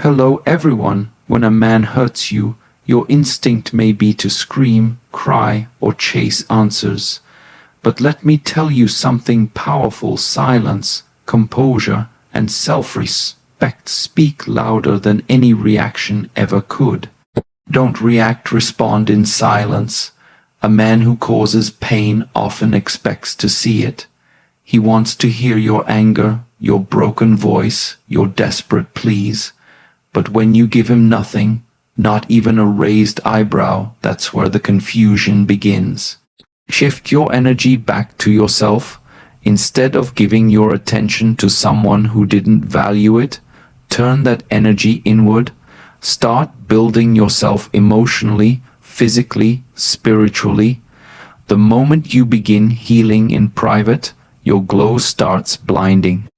Hello everyone. When a man hurts you, your instinct may be to scream, cry, or chase answers. But let me tell you something powerful. Silence, composure, and self-respect speak louder than any reaction ever could. Don't react, respond in silence. A man who causes pain often expects to see it. He wants to hear your anger, your broken voice, your desperate pleas. But when you give him nothing, not even a raised eyebrow, that's where the confusion begins. Shift your energy back to yourself. Instead of giving your attention to someone who didn't value it, turn that energy inward. Start building yourself emotionally, physically, spiritually. The moment you begin healing in private, your glow starts blinding.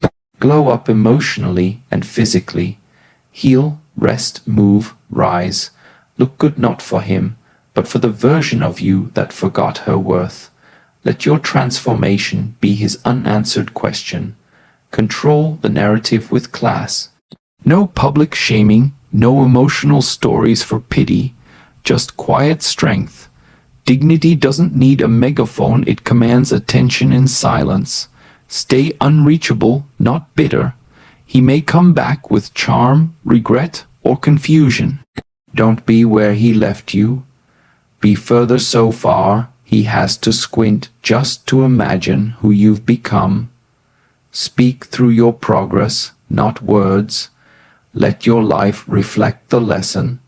Glow up emotionally and physically. Heal, rest, move, rise. Look good not for him, but for the version of you that forgot her worth. Let your transformation be his unanswered question. Control the narrative with class. No public shaming, no emotional stories for pity, just quiet strength. Dignity doesn't need a megaphone, it commands attention in silence. Stay unreachable, not bitter. He may come back with charm, regret, or confusion. Don't be where he left you. Be further so far, he has to squint just to imagine who you've become. Speak through your progress, not words. Let your life reflect the lesson.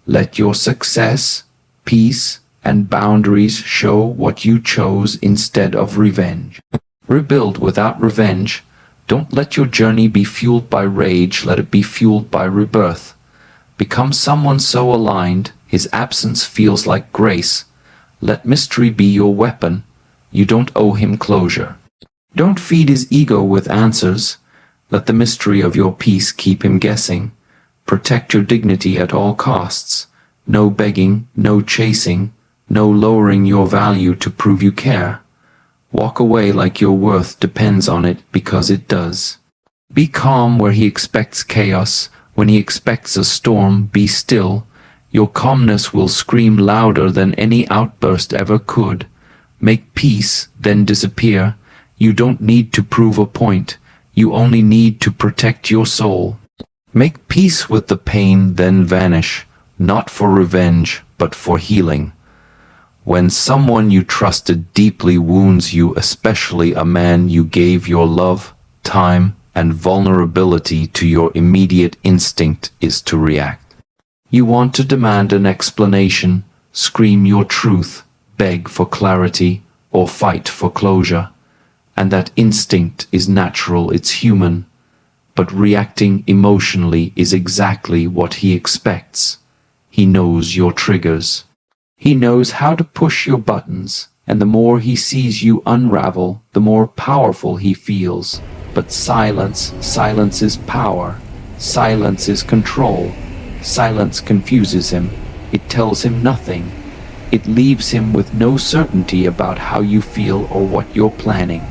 Let your success, peace, and boundaries show what you chose instead of revenge. Rebuild without revenge. Don't let your journey be fueled by rage, let it be fueled by rebirth. Become someone so aligned, his absence feels like grace. Let mystery be your weapon. You don't owe him closure. Don't feed his ego with answers. Let the mystery of your peace keep him guessing. Protect your dignity at all costs. No begging, no chasing, no lowering your value to prove you care. Walk away like your worth depends on it, because it does. Be calm where he expects chaos. When he expects a storm, be still. Your calmness will scream louder than any outburst ever could. Make peace, then disappear. You don't need to prove a point. You only need to protect your soul. Make peace with the pain, then vanish. Not for revenge, but for healing. When someone you trusted deeply wounds you, especially a man you gave your love, time, and vulnerability to, your immediate instinct is to react. You want to demand an explanation, scream your truth, beg for clarity, or fight for closure. And that instinct is natural, it's human. But reacting emotionally is exactly what he expects. He knows your triggers. He knows how to push your buttons, and the more he sees you unravel, the more powerful he feels. But silence is power. Silence is control. Silence confuses him. It tells him nothing. It leaves him with no certainty about how you feel or what you're planning.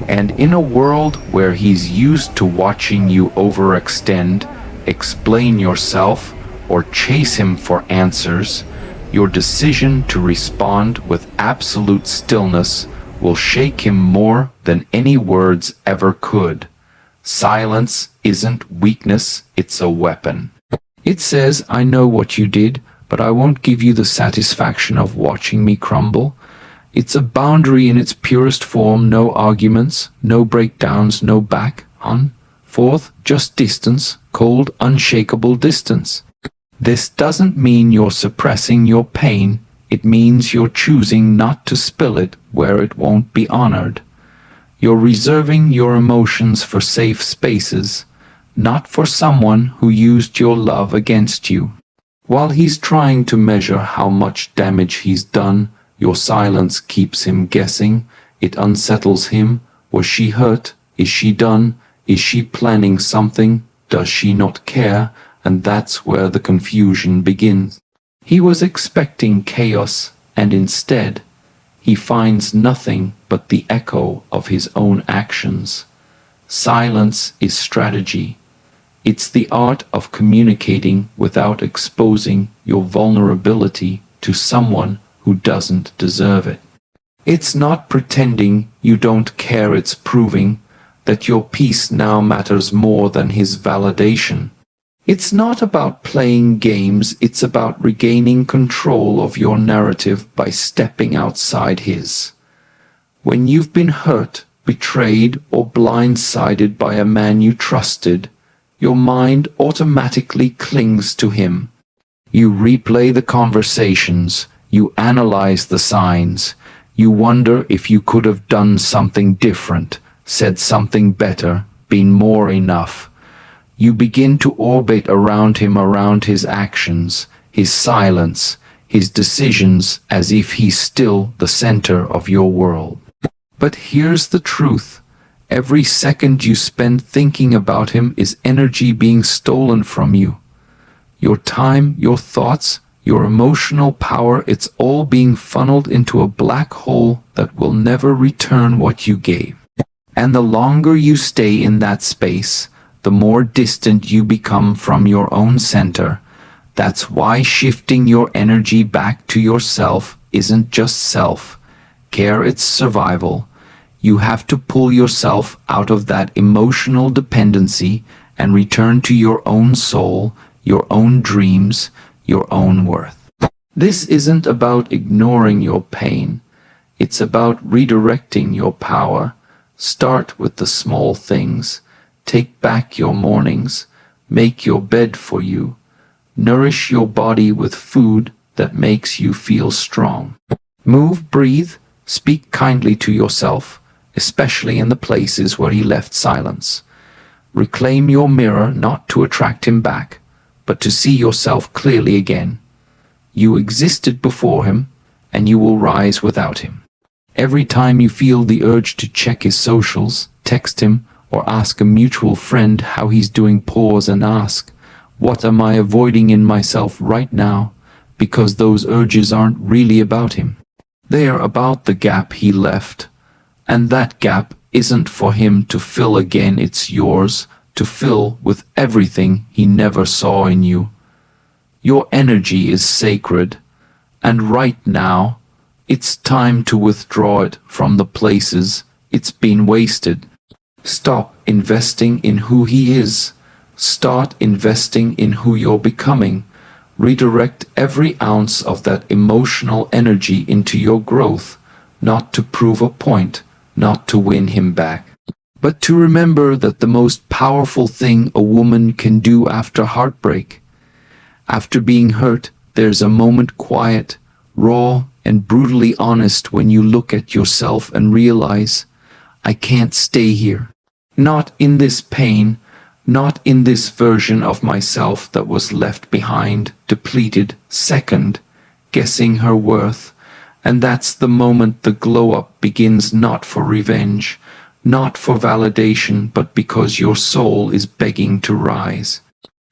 And in a world where he's used to watching you overextend, explain yourself, or chase him for answers, your decision to respond with absolute stillness will shake him more than any words ever could. Silence isn't weakness, it's a weapon. It says, I know what you did, but I won't give you the satisfaction of watching me crumble. It's a boundary in its purest form, no arguments, no breakdowns, no back, on, forth, just distance, cold, unshakable distance. This doesn't mean you're suppressing your pain, it means you're choosing not to spill it where it won't be honored. You're reserving your emotions for safe spaces, not for someone who used your love against you. While he's trying to measure how much damage he's done, your silence keeps him guessing. It unsettles him. Was she hurt? Is she done? Is she planning something? Does she not care? And that's where the confusion begins. He was expecting chaos, and instead, he finds nothing but the echo of his own actions. Silence is strategy. It's the art of communicating without exposing your vulnerability to someone who doesn't deserve it. It's not pretending you don't care, it's proving that your peace now matters more than his validation. It's not about playing games, it's about regaining control of your narrative by stepping outside his. When you've been hurt, betrayed, or blindsided by a man you trusted, your mind automatically clings to him. You replay the conversations, you analyze the signs, you wonder if you could have done something different, said something better, been more enough. You begin to orbit around him, around his actions, his silence, his decisions, as if he's still the center of your world. But here's the truth. Every second you spend thinking about him is energy being stolen from you. Your time, your thoughts, your emotional power, it's all being funneled into a black hole that will never return what you gave. And the longer you stay in that space, the more distant you become from your own center. That's why shifting your energy back to yourself isn't just self-care, it's survival. You have to pull yourself out of that emotional dependency and return to your own soul, your own dreams, your own worth. This isn't about ignoring your pain. It's about redirecting your power. Start with the small things. Take back your mornings. Make your bed for you. Nourish your body with food that makes you feel strong. Move, breathe, speak kindly to yourself, especially in the places where he left silence. Reclaim your mirror, not to attract him back, but to see yourself clearly again. You existed before him, and you will rise without him. Every time you feel the urge to check his socials, text him, or ask a mutual friend how he's doing, pause and ask, what am I avoiding in myself right now? Because those urges aren't really about him. They are about the gap he left. And that gap isn't for him to fill again, it's yours to fill with everything he never saw in you. Your energy is sacred, and right now, it's time to withdraw it from the places it's been wasted. Stop investing in who he is. Start investing in who you're becoming. Redirect every ounce of that emotional energy into your growth, not to prove a point, not to win him back, but to remember that the most powerful thing a woman can do after heartbreak, after being hurt, there's a moment quiet, raw, and brutally honest when you look at yourself and realize, I can't stay here. Not in this pain, not in this version of myself that was left behind, depleted, second, guessing her worth. And that's the moment the glow-up begins, not for revenge, not for validation, but because your soul is begging to rise.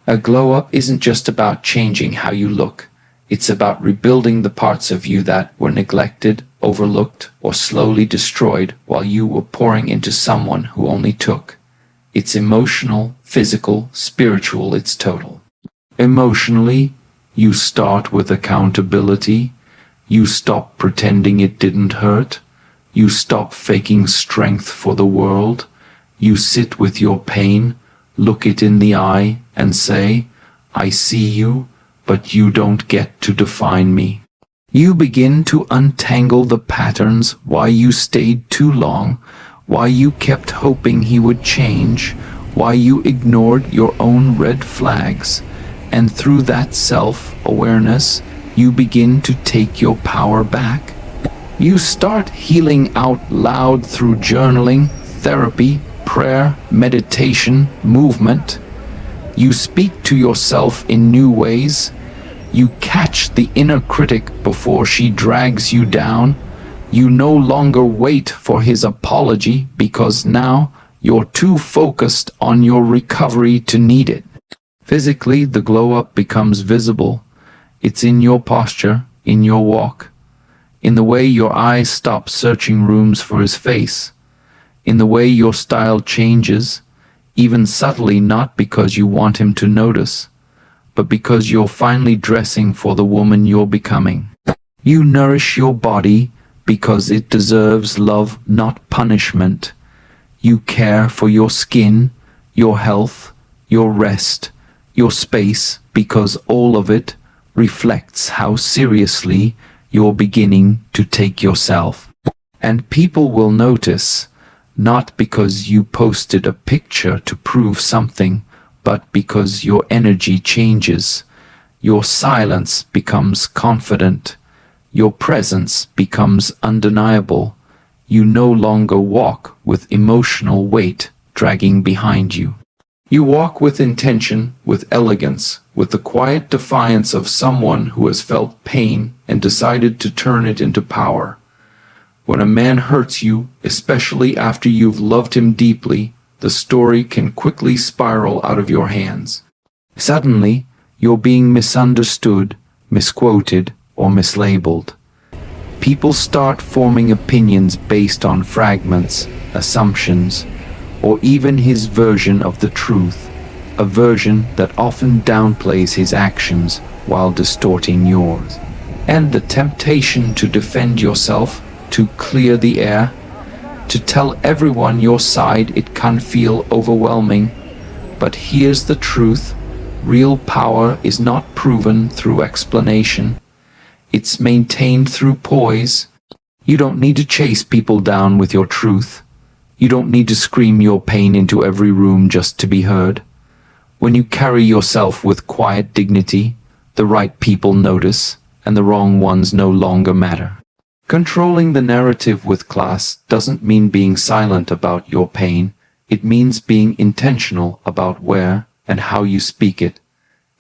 A glow-up isn't just about changing how you look. It's about rebuilding the parts of you that were neglected, overlooked, or slowly destroyed while you were pouring into someone who only took. It's emotional, physical, spiritual, it's total. Emotionally, you start with accountability. You stop pretending it didn't hurt. You stop faking strength for the world. You sit with your pain, look it in the eye, and say, I see you, but you don't get to define me. You begin to untangle the patterns, why you stayed too long, why you kept hoping he would change, why you ignored your own red flags, and through that self-awareness, you begin to take your power back. You start healing out loud through journaling, therapy, prayer, meditation, movement. You speak to yourself in new ways. You catch the inner critic before she drags you down. You no longer wait for his apology because now you're too focused on your recovery to need it. Physically, the glow-up becomes visible. It's in your posture, in your walk, in the way your eyes stop searching rooms for his face, in the way your style changes, even subtly, not because you want him to notice, but because you're finally dressing for the woman you're becoming. You nourish your body because it deserves love, not punishment. You care for your skin, your health, your rest, your space, because all of it reflects how seriously you're beginning to take yourself. And people will notice, not because you posted a picture to prove something, but because your energy changes. Your silence becomes confident. Your presence becomes undeniable. You no longer walk with emotional weight dragging behind you. You walk with intention, with elegance, with the quiet defiance of someone who has felt pain and decided to turn it into power. When a man hurts you, especially after you've loved him deeply, the story can quickly spiral out of your hands. Suddenly, you're being misunderstood, misquoted, or mislabeled. People start forming opinions based on fragments, assumptions, or even his version of the truth, a version that often downplays his actions while distorting yours. And the temptation to defend yourself, to clear the air, to tell everyone your side, it can feel overwhelming. But here's the truth: real power is not proven through explanation. It's maintained through poise. You don't need to chase people down with your truth. You don't need to scream your pain into every room just to be heard. When you carry yourself with quiet dignity, the right people notice, and the wrong ones no longer matter. Controlling the narrative with class doesn't mean being silent about your pain. It means being intentional about where and how you speak it.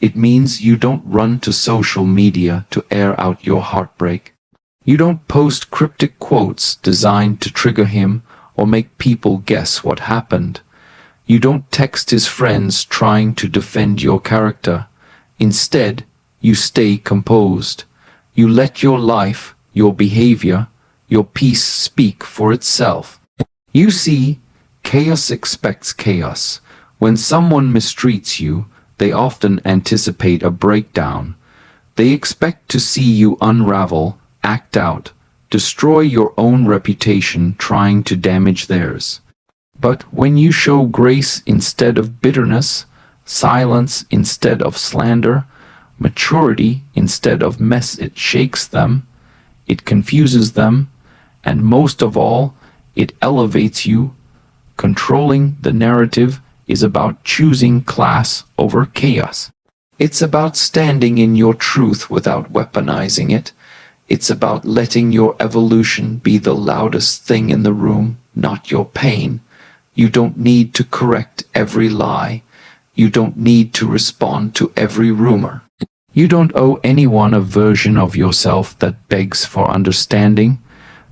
It means you don't run to social media to air out your heartbreak. You don't post cryptic quotes designed to trigger him or make people guess what happened. You don't text his friends trying to defend your character. Instead, you stay composed. You let your life, your behavior, your peace speak for itself. You see, chaos expects chaos. When someone mistreats you, they often anticipate a breakdown. They expect to see you unravel, act out, destroy your own reputation trying to damage theirs. But when you show grace instead of bitterness, silence instead of slander, maturity instead of mess, it shakes them, it confuses them, and most of all, it elevates you. Controlling the narrative is about choosing class over chaos. It's about standing in your truth without weaponizing it. It's about letting your evolution be the loudest thing in the room, not your pain. You don't need to correct every lie. You don't need to respond to every rumor. You don't owe anyone a version of yourself that begs for understanding,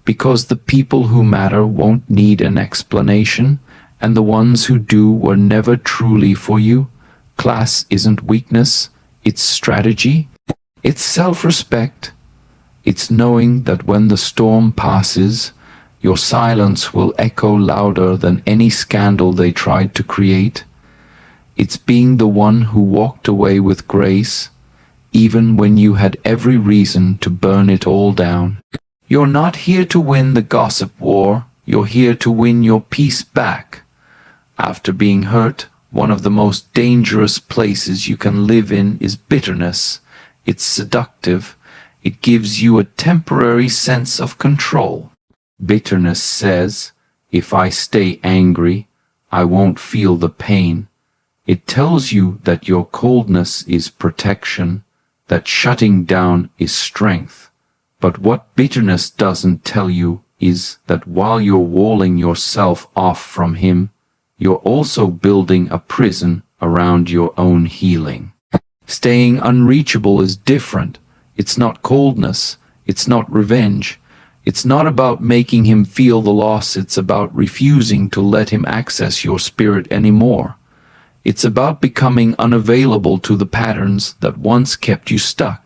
because the people who matter won't need an explanation, and the ones who do were never truly for you. Class isn't weakness, it's strategy. It's self-respect. It's knowing that when the storm passes, your silence will echo louder than any scandal they tried to create. It's being the one who walked away with grace, even when you had every reason to burn it all down. You're not here to win the gossip war, you're here to win your peace back. After being hurt, one of the most dangerous places you can live in is bitterness. It's seductive. It gives you a temporary sense of control. Bitterness says, if I stay angry, I won't feel the pain. It tells you that your coldness is protection, that shutting down is strength. But what bitterness doesn't tell you is that while you're walling yourself off from him, you're also building a prison around your own healing. Staying unreachable is different. It's not coldness. It's not revenge. It's not about making him feel the loss. It's about refusing to let him access your spirit anymore. It's about becoming unavailable to the patterns that once kept you stuck.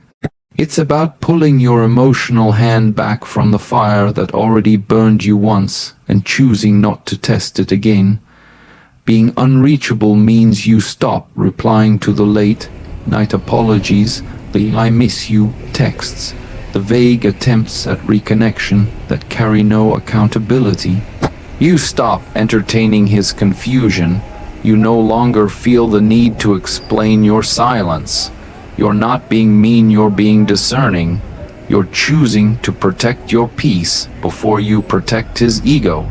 It's about pulling your emotional hand back from the fire that already burned you once and choosing not to test it again. Being unreachable means you stop replying to the late night apologies, the "I miss you" texts, the vague attempts at reconnection that carry no accountability. You stop entertaining his confusion. You no longer feel the need to explain your silence. You're not being mean, you're being discerning. You're choosing to protect your peace before you protect his ego.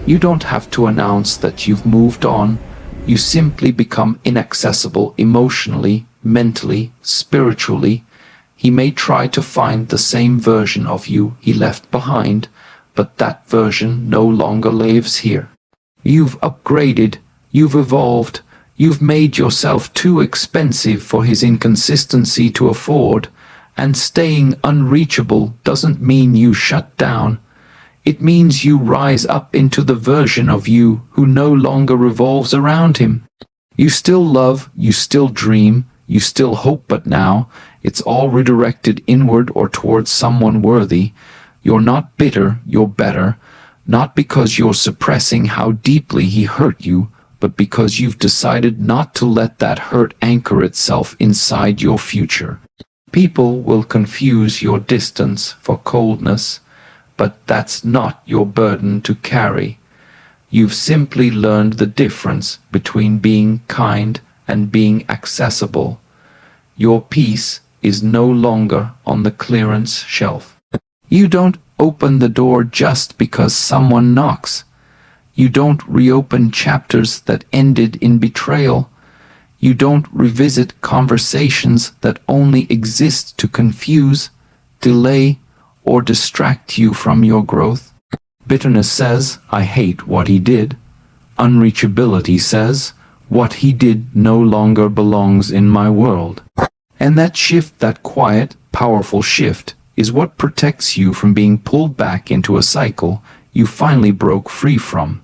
You don't have to announce that you've moved on. You simply become inaccessible emotionally, mentally, spiritually. He may try to find the same version of you he left behind, but that version no longer lives here. You've upgraded, you've evolved, you've made yourself too expensive for his inconsistency to afford, and staying unreachable doesn't mean you shut down. It means you rise up into the version of you who no longer revolves around him. You still love, you still dream, you still hope, but now it's all redirected inward or towards someone worthy. You're not bitter, you're better, not because you're suppressing how deeply he hurt you, but because you've decided not to let that hurt anchor itself inside your future. People will confuse your distance for coldness, but that's not your burden to carry. You've simply learned the difference between being kind and being accessible. Your peace is no longer on the clearance shelf. You don't open the door just because someone knocks. You don't reopen chapters that ended in betrayal. You don't revisit conversations that only exist to confuse, delay, or distract you from your growth. Bitterness says, "I hate what he did." Unreachability says, "What he did no longer belongs in my world." And that shift, that quiet, powerful shift, is what protects you from being pulled back into a cycle you finally broke free from.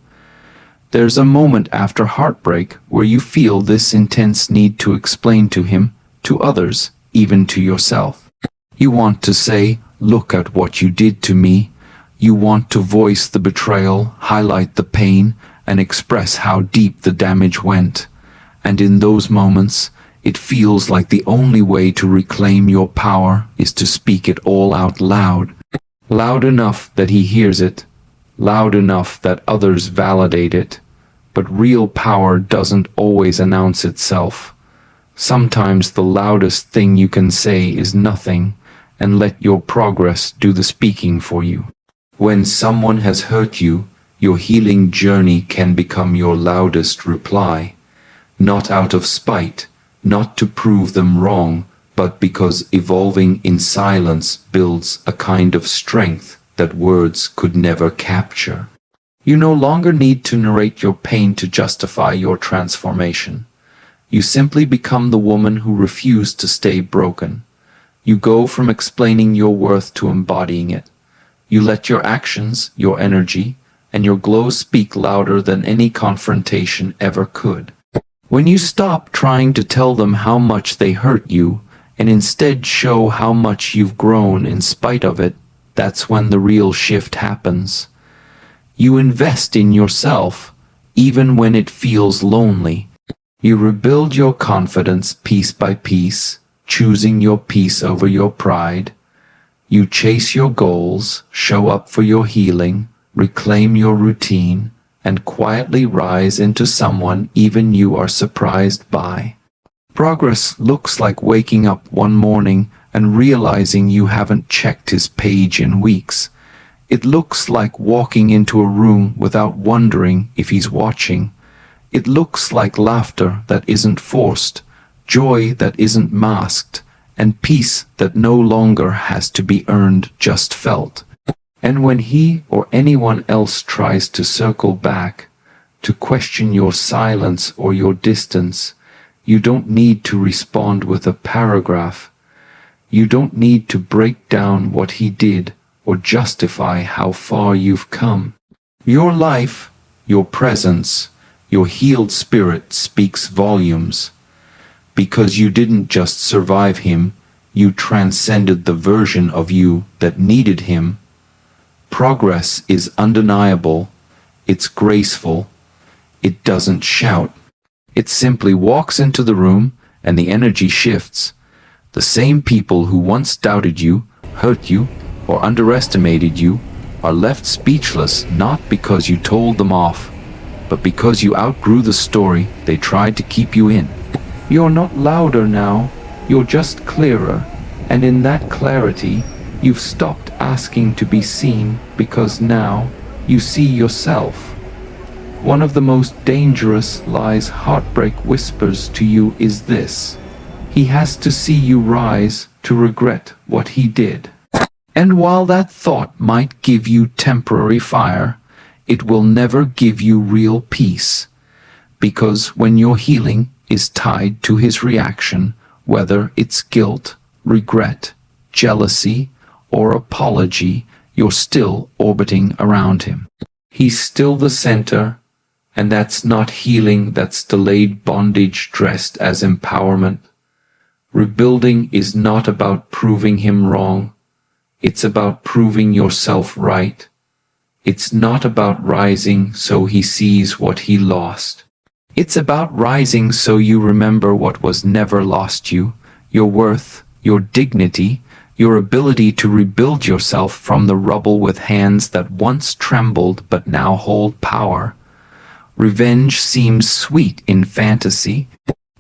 There's a moment after heartbreak where you feel this intense need to explain to him, to others, even to yourself. You want to say, "Look at what you did to me." You want to voice the betrayal, highlight the pain, and express how deep the damage went. And in those moments, it feels like the only way to reclaim your power is to speak it all out loud. Loud enough that he hears it, loud enough that others validate it. But real power doesn't always announce itself. Sometimes the loudest thing you can say is nothing, and let your progress do the speaking for you. When someone has hurt you, your healing journey can become your loudest reply. Not out of spite, not to prove them wrong, but because evolving in silence builds a kind of strength that words could never capture. You no longer need to narrate your pain to justify your transformation. You simply become the woman who refused to stay broken. You go from explaining your worth to embodying it. You let your actions, your energy, and your glow speak louder than any confrontation ever could. When you stop trying to tell them how much they hurt you, and instead show how much you've grown in spite of it, that's when the real shift happens. You invest in yourself, even when it feels lonely. You rebuild your confidence piece by piece, choosing your peace over your pride. You chase your goals, show up for your healing, reclaim your routine, and quietly rise into someone even you are surprised by. Progress looks like waking up one morning and realizing you haven't checked his page in weeks. It looks like walking into a room without wondering if he's watching. It looks like laughter that isn't forced, joy that isn't masked, and peace that no longer has to be earned, just felt. And when he or anyone else tries to circle back, to question your silence or your distance, you don't need to respond with a paragraph. You don't need to break down what he did or justify how far you've come. Your life, your presence, your healed spirit speaks volumes. Because you didn't just survive him, you transcended the version of you that needed him. Progress is undeniable, it's graceful, It doesn't shout. It simply walks into the room, and the energy shifts. The same people who once doubted you, hurt you, or underestimated you are left speechless, not because you told them off, but because you outgrew the story they tried to keep you in. You're not louder now, you're just clearer, and in that clarity, you've stopped asking to be seen because now you see yourself. One of the most dangerous lies heartbreak whispers to you is this: he has to see you rise to regret what he did. And while that thought might give you temporary fire, it will never give you real peace. Because when your healing is tied to his reaction, whether it's guilt, regret, jealousy, or apology, you're still orbiting around him. He's still the center, and that's not healing, that's delayed bondage dressed as empowerment. Rebuilding is not about proving him wrong. It's about proving yourself right. It's not about rising so he sees what he lost. It's about rising so you remember what was never lost you, your worth, your dignity, your ability to rebuild yourself from the rubble with hands that once trembled but now hold power. Revenge seems sweet in fantasy.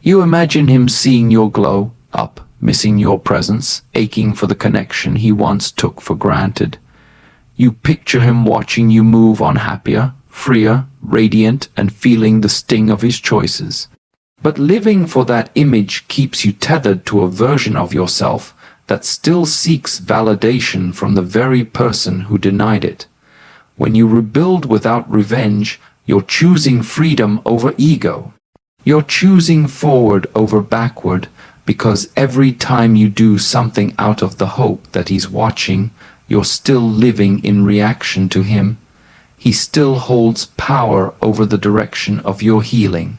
You imagine him seeing your glow up, missing your presence, aching for the connection he once took for granted. You picture him watching you move on, happier, freer, radiant, and feeling the sting of his choices. But living for that image keeps you tethered to a version of yourself that still seeks validation from the very person who denied it. When you rebuild without revenge, you're choosing freedom over ego. You're choosing forward over backward, because every time you do something out of the hope that he's watching, you're still living in reaction to him. He still holds power over the direction of your healing.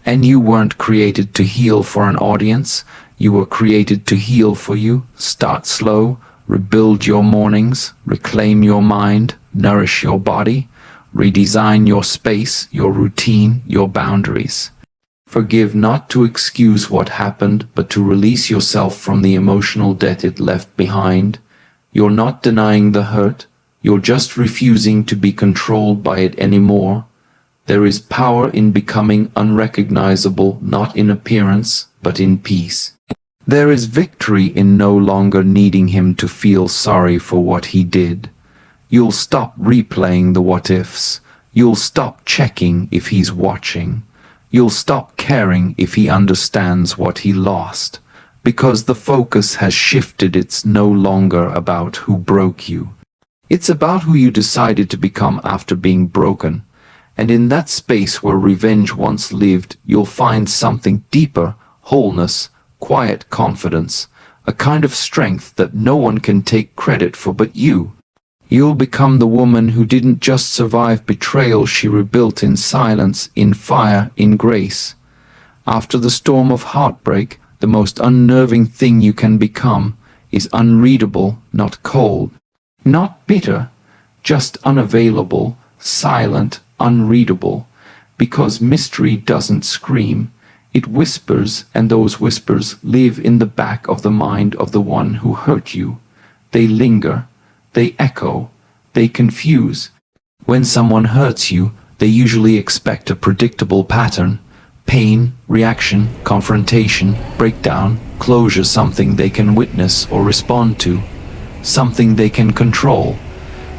And you weren't created to heal for an audience. You were created to heal for you. Start slow, rebuild your mornings, reclaim your mind, nourish your body, redesign your space, your routine, your boundaries. Forgive not to excuse what happened, but to release yourself from the emotional debt it left behind. You're not denying the hurt, you're just refusing to be controlled by it anymore. There is power in becoming unrecognizable, not in appearance, but in peace. There is victory in no longer needing him to feel sorry for what he did. You'll stop replaying the what-ifs. You'll stop checking if he's watching. You'll stop caring if he understands what he lost. Because the focus has shifted. It's no longer about who broke you. It's about who you decided to become after being broken. And in that space where revenge once lived, you'll find something deeper: wholeness, quiet confidence, a kind of strength that no one can take credit for but you. You'll become the woman who didn't just survive betrayal, she rebuilt in silence, in fire, in grace. After the storm of heartbreak, the most unnerving thing you can become is unreadable, not cold, not bitter, just unavailable, silent, unreadable, because mystery doesn't scream, it whispers, and those whispers live in the back of the mind of the one who hurt you. They linger, they echo, they confuse. When someone hurts you, they usually expect a predictable pattern: pain, reaction, confrontation, breakdown, closure, something they can witness or respond to, something they can control.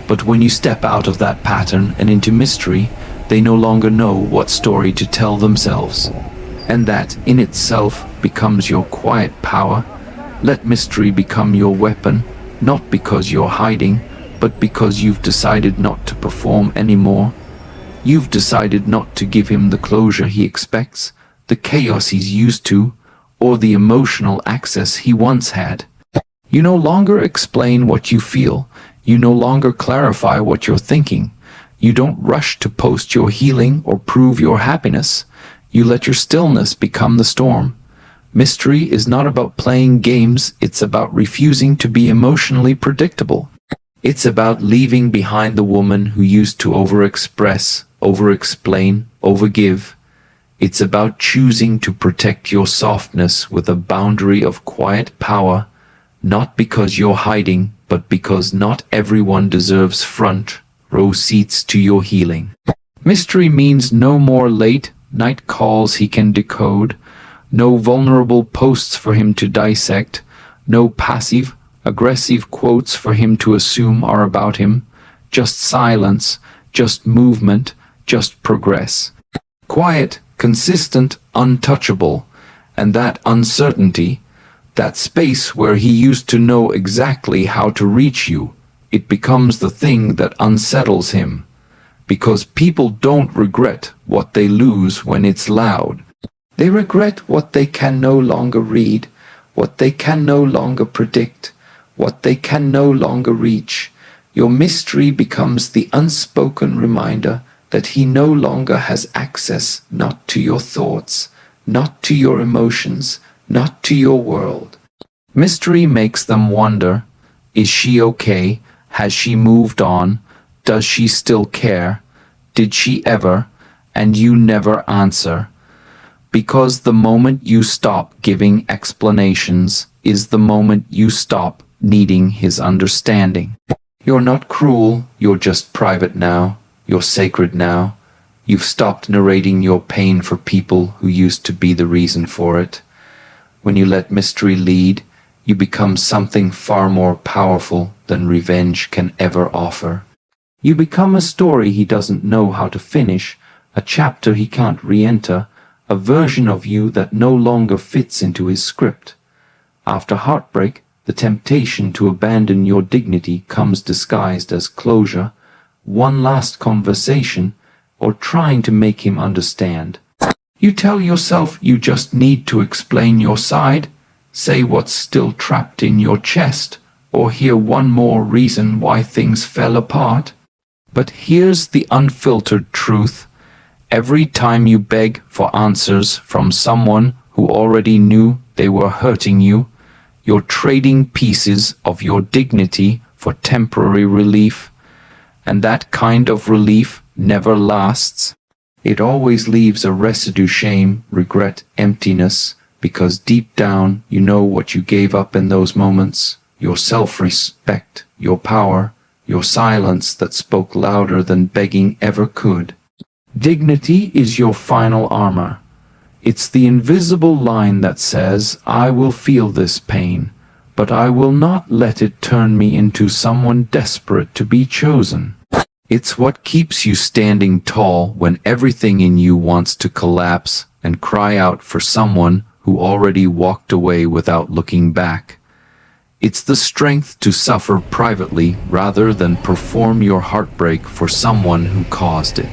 But when you step out of that pattern and into mystery, they no longer know what story to tell themselves. And that in itself becomes your quiet power. Let mystery become your weapon, not because you're hiding, but because you've decided not to perform anymore. You've decided not to give him the closure he expects, the chaos he's used to, or the emotional access he once had. You no longer explain what you feel. You no longer clarify what you're thinking. You don't rush to post your healing or prove your happiness. You let your stillness become the storm. Mystery is not about playing games, it's about refusing to be emotionally predictable. It's about leaving behind the woman who used to overexpress, over-explain, over-give. It's about choosing to protect your softness with a boundary of quiet power, not because you're hiding, but because not everyone deserves front row seats to your healing. Mystery means no more late night calls he can decode, no vulnerable posts for him to dissect, no passive, aggressive quotes for him to assume are about him, just silence, just movement, just progress. Quiet, consistent, untouchable, and that uncertainty, that space where he used to know exactly how to reach you, it becomes the thing that unsettles him. Because people don't regret what they lose when it's loud. They regret what they can no longer read, what they can no longer predict, what they can no longer reach. Your mystery becomes the unspoken reminder that he no longer has access not to your thoughts, not to your emotions, not to your world. Mystery makes them wonder, is she okay? Has she moved on? Does she still care? Did she ever? And you never answer. Because the moment you stop giving explanations is the moment you stop needing his understanding. You're not cruel, you're just private now. You're sacred now. You've stopped narrating your pain for people who used to be the reason for it. When you let mystery lead, you become something far more powerful than revenge can ever offer. You become a story he doesn't know how to finish, a chapter he can't re-enter, a version of you that no longer fits into his script. After heartbreak, the temptation to abandon your dignity comes disguised as closure, one last conversation, or trying to make him understand. You tell yourself you just need to explain your side, say what's still trapped in your chest, or hear one more reason why things fell apart. But here's the unfiltered truth. Every time you beg for answers from someone who already knew they were hurting you, you're trading pieces of your dignity for temporary relief. And that kind of relief never lasts. It always leaves a residue, shame, regret, emptiness, because deep down you know what you gave up in those moments, your self-respect, your power, your silence that spoke louder than begging ever could. Dignity is your final armor. It's the invisible line that says, I will feel this pain, but I will not let it turn me into someone desperate to be chosen. It's what keeps you standing tall when everything in you wants to collapse and cry out for someone who already walked away without looking back. It's the strength to suffer privately rather than perform your heartbreak for someone who caused it.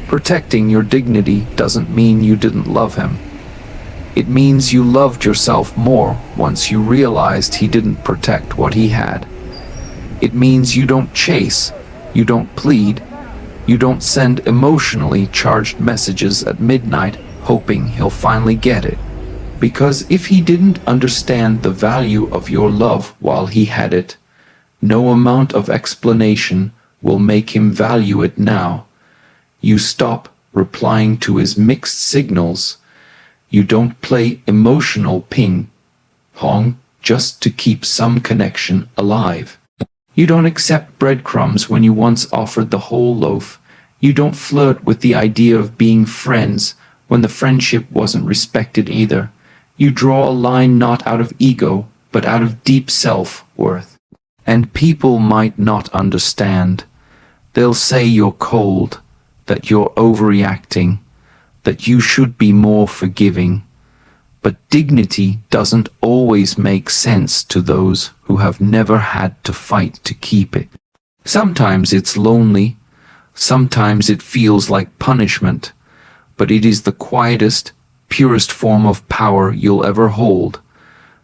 Protecting your dignity doesn't mean you didn't love him. It means you loved yourself more once you realized he didn't protect what he had. It means you don't chase, you don't plead, you don't send emotionally charged messages at midnight hoping he'll finally get it. Because if he didn't understand the value of your love while he had it, no amount of explanation will make him value it now. You stop replying to his mixed signals. You don't play emotional ping-pong just to keep some connection alive. You don't accept breadcrumbs when you once offered the whole loaf. You don't flirt with the idea of being friends when the friendship wasn't respected either. You draw a line not out of ego, but out of deep self-worth. And people might not understand. They'll say you're cold, that you're overreacting, that you should be more forgiving. But dignity doesn't always make sense to those who have never had to fight to keep it. Sometimes it's lonely, sometimes it feels like punishment, but it is the quietest, purest form of power you'll ever hold,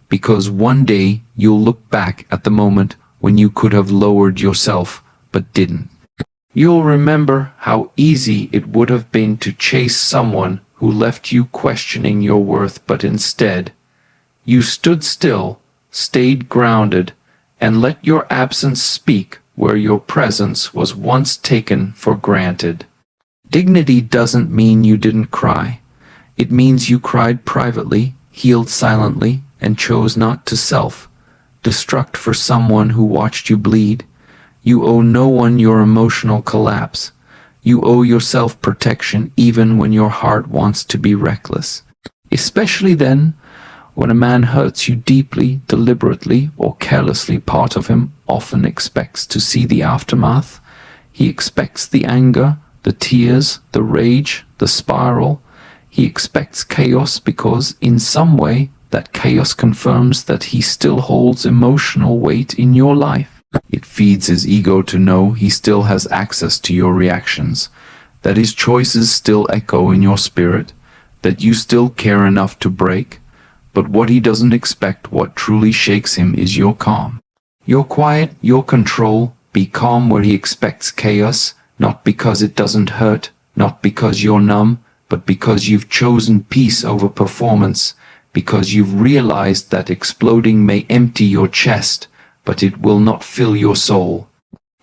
because one day you'll look back at the moment when you could have lowered yourself but didn't. You'll remember how easy it would have been to chase someone who left you questioning your worth, but instead, you stood still, stayed grounded, and let your absence speak where your presence was once taken for granted. Dignity doesn't mean you didn't cry. It means you cried privately, healed silently, and chose not to self-destruct for someone who watched you bleed. You owe no one your emotional collapse. You owe yourself protection even when your heart wants to be reckless. Especially then, when a man hurts you deeply, deliberately, or carelessly, part of him often expects to see the aftermath. He expects the anger, the tears, the rage, the spiral. He expects chaos because, in some way, that chaos confirms that he still holds emotional weight in your life. It feeds his ego to know he still has access to your reactions, that his choices still echo in your spirit, that you still care enough to break. But what he doesn't expect, what truly shakes him, is your calm. Your quiet, your control. Be calm where he expects chaos, not because it doesn't hurt, not because you're numb, but because you've chosen peace over performance, because you've realized that exploding may empty your chest, but it will not fill your soul.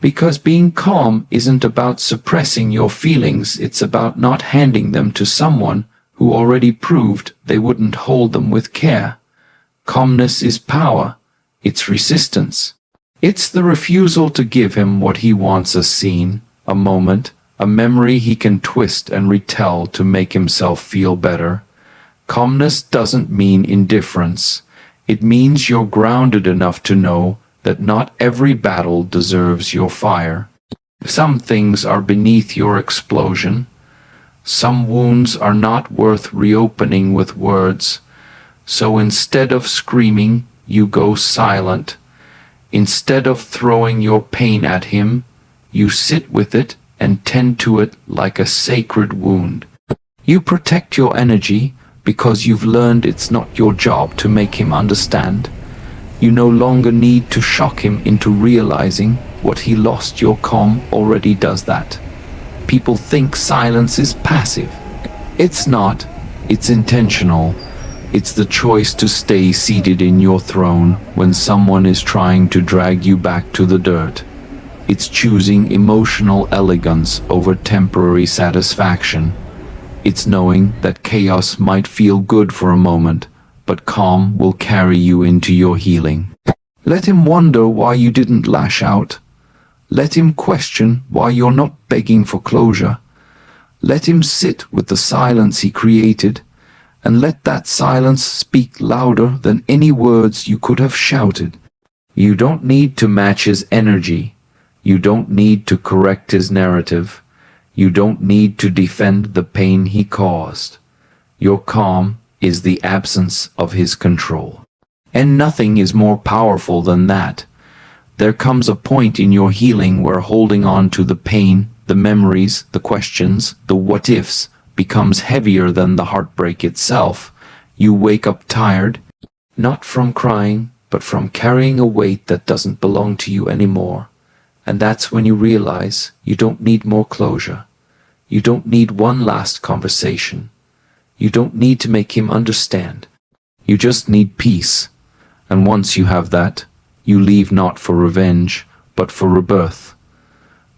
Because being calm isn't about suppressing your feelings, it's about not handing them to someone who already proved they wouldn't hold them with care. Calmness is power. It's resistance. It's the refusal to give him what he wants: a scene, a moment, a memory he can twist and retell to make himself feel better. Calmness doesn't mean indifference. It means you're grounded enough to know that not every battle deserves your fire. Some things are beneath your explosion. Some wounds are not worth reopening with words. So instead of screaming, you go silent. Instead of throwing your pain at him, you sit with it and tend to it like a sacred wound. You protect your energy because you've learned it's not your job to make him understand. You no longer need to shock him into realizing what he lost. Your calm already does that. People think silence is passive. It's not. It's intentional. It's the choice to stay seated in your throne when someone is trying to drag you back to the dirt. It's choosing emotional elegance over temporary satisfaction. It's knowing that chaos might feel good for a moment, but calm will carry you into your healing. Let him wonder why you didn't lash out. Let him question why you're not begging for closure. Let him sit with the silence he created, and let that silence speak louder than any words you could have shouted. You don't need to match his energy. You don't need to correct his narrative. You don't need to defend the pain he caused. Your calm is the absence of his control. And nothing is more powerful than that. There comes a point in your healing where holding on to the pain, the memories, the questions, the what-ifs, becomes heavier than the heartbreak itself. You wake up tired, not from crying, but from carrying a weight that doesn't belong to you anymore. And that's when you realize you don't need more closure. You don't need one last conversation. You don't need to make him understand. You just need peace. And once you have that, you leave not for revenge, but for rebirth.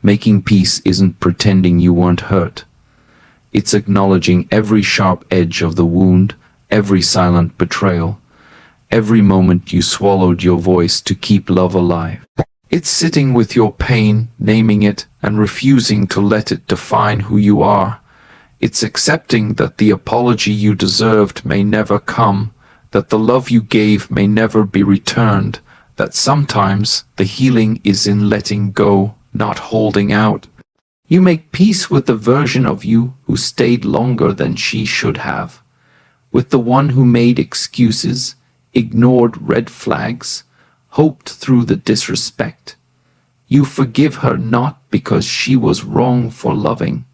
Making peace isn't pretending you weren't hurt. It's acknowledging every sharp edge of the wound, every silent betrayal, every moment you swallowed your voice to keep love alive. It's sitting with your pain, naming it, and refusing to let it define who you are. It's accepting that the apology you deserved may never come, that the love you gave may never be returned, that sometimes the healing is in letting go, not holding out. You make peace with the version of you who stayed longer than she should have, with the one who made excuses, ignored red flags, hoped through the disrespect. You forgive her not because she was wrong for loving,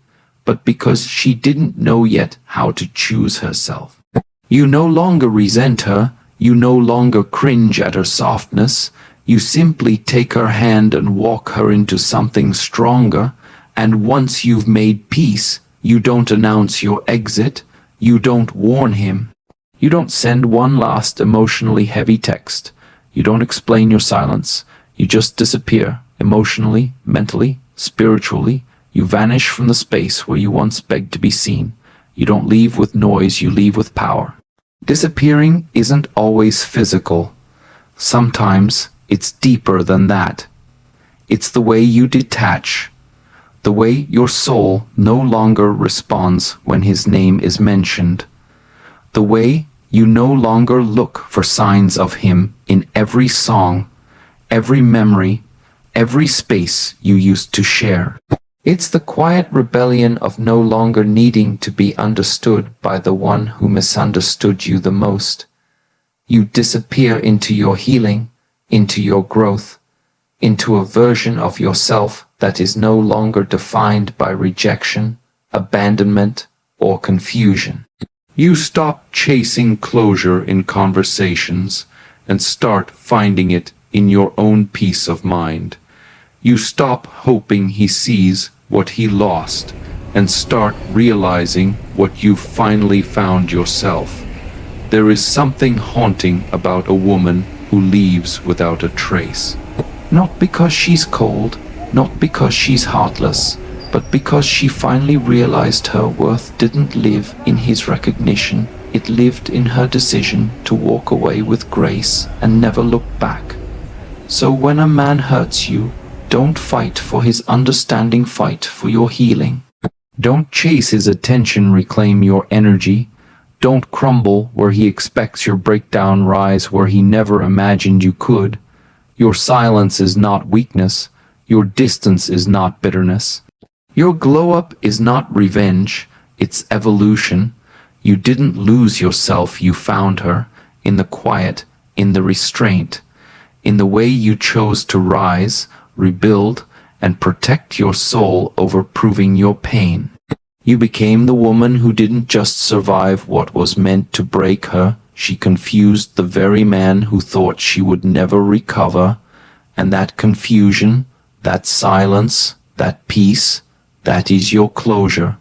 but because she didn't know yet how to choose herself. You no longer resent her. You no longer cringe at her softness. You simply take her hand and walk her into something stronger. And once you've made peace, you don't announce your exit. You don't warn him. You don't send one last emotionally heavy text. You don't explain your silence. You just disappear, emotionally, mentally, spiritually. You vanish from the space where you once begged to be seen. You don't leave with noise, you leave with power. Disappearing isn't always physical. Sometimes it's deeper than that. It's the way you detach, the way your soul no longer responds when his name is mentioned, the way you no longer look for signs of him in every song, every memory, every space you used to share. It's the quiet rebellion of no longer needing to be understood by the one who misunderstood you the most. You disappear into your healing, into your growth, into a version of yourself that is no longer defined by rejection, abandonment, or confusion. You stop chasing closure in conversations and start finding it in your own peace of mind. You stop hoping he sees what he lost and start realizing what you finally found yourself. There is something haunting about a woman who leaves without a trace. Not because she's cold, not because she's heartless, but because she finally realized her worth didn't live in his recognition. It lived in her decision to walk away with grace and never look back. So when a man hurts you, don't fight for his understanding, fight for your healing. Don't chase his attention, reclaim your energy. Don't crumble where he expects your breakdown, rise where he never imagined you could. Your silence is not weakness. Your distance is not bitterness. Your glow-up is not revenge, it's evolution. You didn't lose yourself, you found her, in the quiet, in the restraint, in the way you chose to rise, rebuild, and protect your soul over proving your pain. You became the woman who didn't just survive what was meant to break her, she confused the very man who thought she would never recover, and that confusion, that silence, that peace, that is your closure.